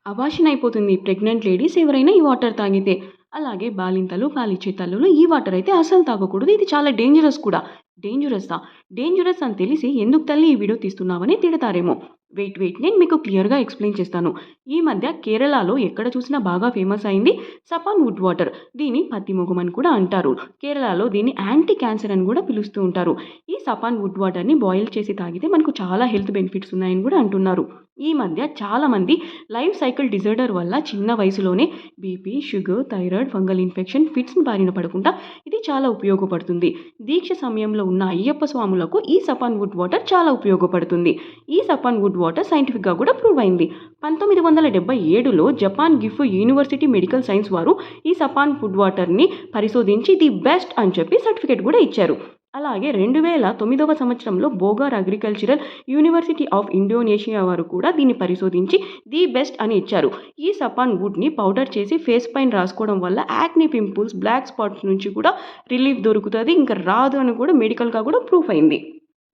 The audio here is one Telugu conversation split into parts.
అబార్షన్ అయిపోతుంది ప్రెగ్నెంట్ లేడీస్ ఎవరైనా ఈ వాటర్ తాగితే. అలాగే బాలింతలు, పాలిచ్చే తల్లులు ఈ వాటర్ అయితే అస్సలు తాగకూడదు. ఇది చాలా డేంజరస్ కూడా. డేంజరస్సా? డేంజరస్ అని తెలిసి ఎందుకు తల్లి ఈ వీడియో తీస్తున్నావని తిడతారేమో. వెయిట్ నేను మీకు క్లియర్‌గా ఎక్స్‌ప్లెయిన్ చేస్తాను. ఈ మధ్య కేరళలో ఎక్కడ చూసినా బాగా ఫేమస్ అయింది సపాన్ వుడ్ వాటర్. దీన్ని పత్తిమొగం అని కూడా అంటారు. కేరళలో దీన్ని యాంటీ క్యాన్సర్ అని కూడా పిలుస్తూ ఉంటారు. ఈ సపాన్ వుడ్ వాటర్‌ని బాయిల్ చేసి తాగితే మనకు చాలా హెల్త్ బెనిఫిట్స్ ఉన్నాయని కూడా అంటున్నారు. ఈ మధ్య చాలామంది లైఫ్ సైకిల్ డిజార్డర్ వల్ల చిన్న వయసులోనే BP, sugar, thyroid, fungal infection, fits బారిన పడకుండా ఇది చాలా ఉపయోగపడుతుంది. దీక్ష సమయంలో ఉన్న అయ్యప్ప స్వాములకు ఈ సపాన్ వుడ్ వాటర్ చాలా ఉపయోగపడుతుంది. ఈ సపాన్ వుడ్ వాటర్ సైంటిఫిక్‌గా కూడా ప్రూవ్ అయింది. 1977లో Japan Gifu university medical science వారు ఈ సపాన్ వుడ్ వాటర్‌ని పరిశోధించి ది బెస్ట్ అని చెప్పి సర్టిఫికేట్ కూడా ఇచ్చారు. అలాగే 2009వ సంవత్సరంలో బోగార్ అగ్రికల్చరల్ యూనివర్సిటీ ఆఫ్ ఇండోనేషియా వారు కూడా దీన్ని పరిశోధించి ది బెస్ట్ అని ఇచ్చారు. ఈ సపాన్ వుడ్‌ని పౌడర్ చేసి ఫేస్ పైన రాసుకోవడం వల్ల యాక్నే పింపుల్స్, బ్లాక్ స్పాట్స్ నుంచి కూడా రిలీఫ్ దొరుకుతది. ఇంకా రాదు అని కూడా మెడికల్‌గా కూడా ప్రూఫ్ అయింది.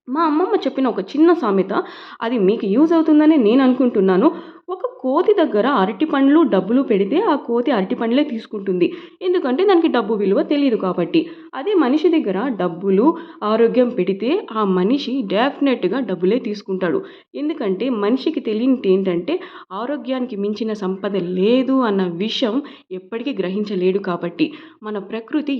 మా అమ్మమ్మ చెప్పిన ఒక చిన్న సామెత అది మీకు యూజ్ అవుతుందనే నేను అనుకుంటున్నాను. ఒక కోతి దగ్గర అరటి పండ్లు, డబ్బులు పెడితే ఆ కోతి అరటి పండ్లే తీసుకుంటుంది. ఎందుకంటే దానికి డబ్బు విలువ తెలీదు కాబట్టి. అదే మనిషి దగ్గర డబ్బులు, ఆరోగ్యం పెడితే ఆ మనిషి డెఫినెట్‌గా డబ్బులే తీసుకుంటాడు. ఎందుకంటే మనిషికి తెలియనిది ఏంటంటే ఆరోగ్యానికి మించిన సంపద లేదు అన్న విషయం ఎప్పటికీ గ్రహించలేడు కాబట్టి. మన ప్రకృతి